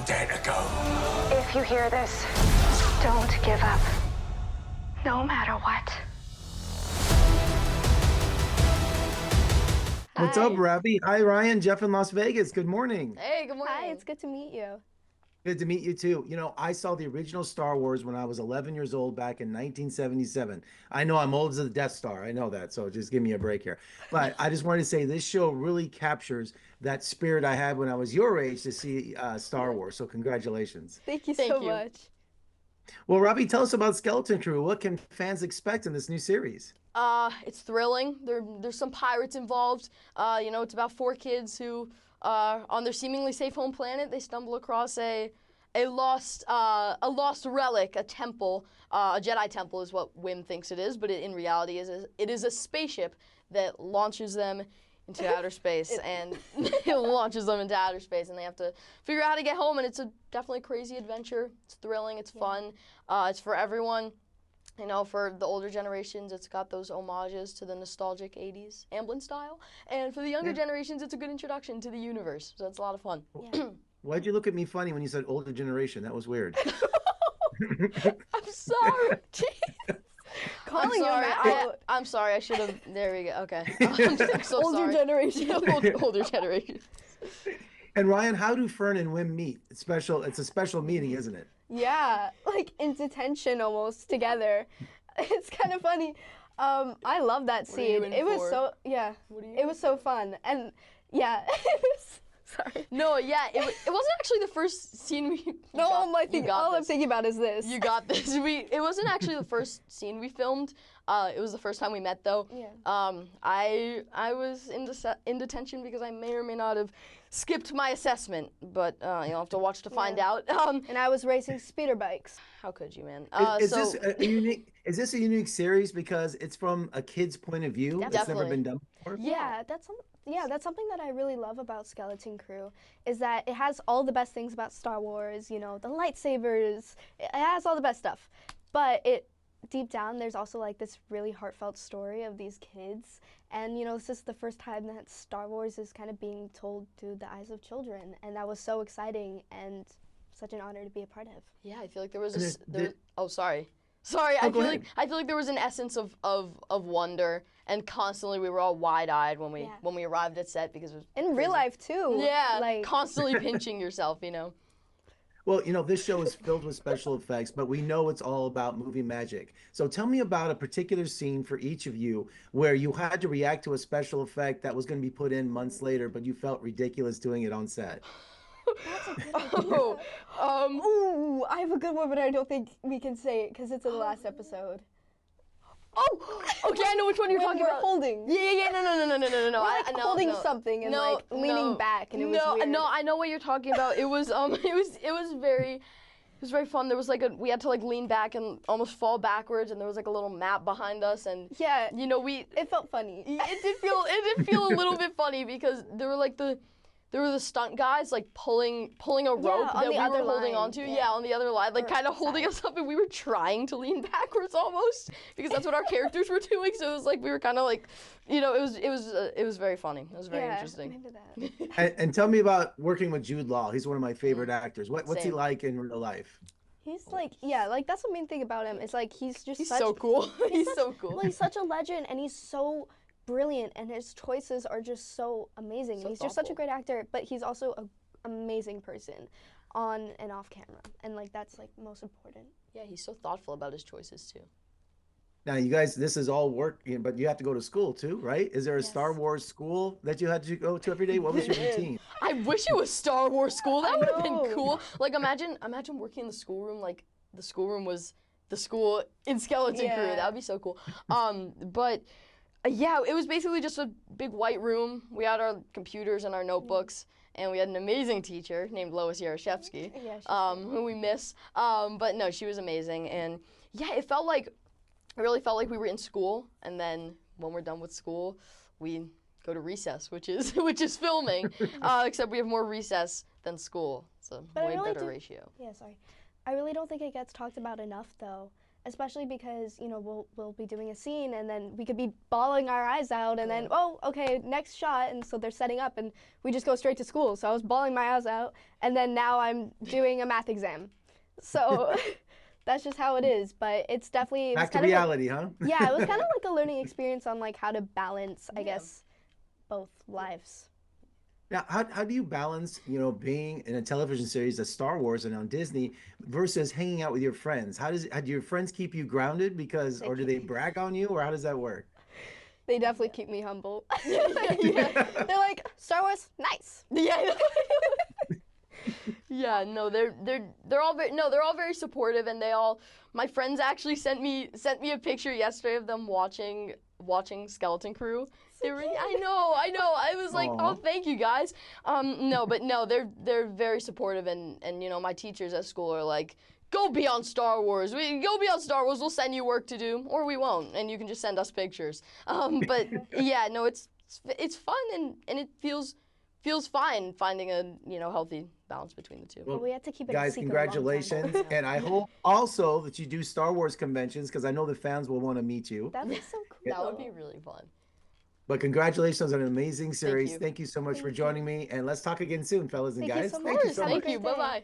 dare to go. If you hear this, don't give up. No matter what. What's up, Ravi? Hi, Ryan. Jeff in Las Vegas. Good morning. Hey, good morning. Hi, it's good to meet you. Good to meet you too. I saw the original Star Wars when I was 11 years old back in 1977. I know I'm old as the Death Star. I know that. So just give me a break here. But I just wanted to say this show really captures that spirit I had when I was your age to see Star Wars. So congratulations. Thank you Thank so you. much. Well, Ravi, tell us about Skeleton Crew. What can fans expect in this new series? It's thrilling. There's some pirates involved. It's about four kids who, on their seemingly safe home planet, they stumble across a lost relic, a temple. A Jedi temple is what Wim thinks it is, but in reality it is a spaceship that launches them into outer space, and it launches them into outer space, and they have to figure out how to get home. And it's definitely a crazy adventure. It's thrilling. It's fun. It's for everyone. For the older generations, it's got those homages to the nostalgic 80s Amblin style. And for the younger generations, it's a good introduction to the universe. So it's a lot of fun. Yeah. Why'd you look at me funny when you said older generation? That was weird. I'm sorry. Calling you out. I'm sorry. I should have. There we go. Okay. I'm so Older sorry. generation. Older generation. And Ryan, how do Fern and Wim meet? It's special. It's a special meeting, isn't it? Yeah, like in detention almost together. It's kind of funny. I love that What are you scene. in It was for? so it was so fun, and yeah, it was. Sorry. No, yeah, it wasn't actually the first scene we. All I'm thinking about is this. You got this. It wasn't actually the first scene we filmed. It was the first time we met, though. Yeah. I was in detention because I may or may not have skipped my assessment, but you'll have to watch to find out. And I was racing speeder bikes. How could you, man? Is this a unique? Is this a unique series because it's from a kid's point of view? It's never Definitely. been done before. Yeah, that's something that I really love about Skeleton Crew is that it has all the best things about Star Wars. The lightsabers. It has all the best stuff, but deep down there's also like this really heartfelt story of these kids, and this is the first time that Star Wars is kind of being told through the eyes of children, and that was so exciting and such an honor to be a part of. Yeah, I feel like there was And oh, sorry. Sorry, I go feel ahead. like there was an essence of wonder, and constantly we were all wide-eyed when we arrived at set because it was In real life too. Yeah, like constantly pinching yourself, Well, this show is filled with special effects, but we know it's all about movie magic. So tell me about a particular scene for each of you where you had to react to a special effect that was going to be put in months later, but you felt ridiculous doing it on set. Ooh, I have a good one, but I don't think we can say it because it's in the last episode. Oh, okay, I know which one you're When talking we're about. holding. Yeah, no. We're like I know, holding no. something and No, like leaning no. back, and it was weird. No, I know what you're talking about. It was very fun. There was we had to lean back and almost fall backwards, and there was a little map behind us, and Yeah, it felt funny. did feel a little bit funny because there were the stunt guys pulling a rope on that the we other were holding line, onto. yeah. Yeah, on the other line, kind of holding side. us up, and we were trying to lean backwards almost because that's what our characters were doing. So it was we were kind of it was very funny. It was very Yeah, interesting. I'm into that. And tell me about working with Jude Law. He's one of my favorite actors. What's he Same. like in real life? He's that's the main thing about him. It's he's just He's such, so cool. He's such- so cool. Well, he's such a legend, and he's so brilliant, and his choices are just so amazing. So He's just such a thoughtful. great actor, but he's also an amazing person on and off camera, and that's most important. Yeah, he's so thoughtful about his choices too. Now, you guys, this is all work, but you have to go to school too, right? Is there a Yes. Star Wars school that you had to go to every day? What was your routine? I wish it was Star Wars school. That would have been know. cool. Imagine working in the schoolroom the schoolroom was the school in Skeleton Crew. Yeah. That would be so cool. But yeah, it was basically just a big white room. We had our computers and our notebooks, and we had an amazing teacher named Lois Yarashevsky, Yeah, she's who we miss. But no, she was amazing, and yeah, it really felt like we were in school. And then when we're done with school, we go to recess, which is filming, except we have more recess than school. It's a But I way really better do- ratio. Yeah, sorry. I really don't think it gets talked about enough, though, especially because we'll be doing a scene and then we could be bawling our eyes out and then okay, next shot, and so they're setting up and we just go straight to school. So I was bawling my eyes out and then now I'm doing a math exam. So that's just how it is, but it's definitely back to reality, huh? Yeah, it was kind of like a learning experience on like how to balance, I guess, both lives. Now, how do you balance, being in a television series that's Star Wars and on Disney versus hanging out with your friends? How do your friends keep you grounded or do they brag on you, or how does that work? They definitely keep me humble. They're like, Star Wars, nice. Yeah. Yeah, no, they're all very supportive, and my friends actually sent me a picture yesterday of them watching Skeleton Crew. I know. I was like, oh, thank you guys. They're very supportive, and my teachers at school are like, go be on Star Wars. We'll send you work to do, or we won't, and you can just send us pictures. But yeah, no, it's fun, and it feels fine finding a healthy balance between the two. Well, we have to keep it guys, a secret congratulations, and I hope also that you do Star Wars conventions, because I know the fans will want to meet you. That'd be so cool. That would be really fun. But congratulations on an amazing series. Thank you so much for joining me, and let's talk again soon, fellas and guys. Thank you so much. Thank you. Bye-bye.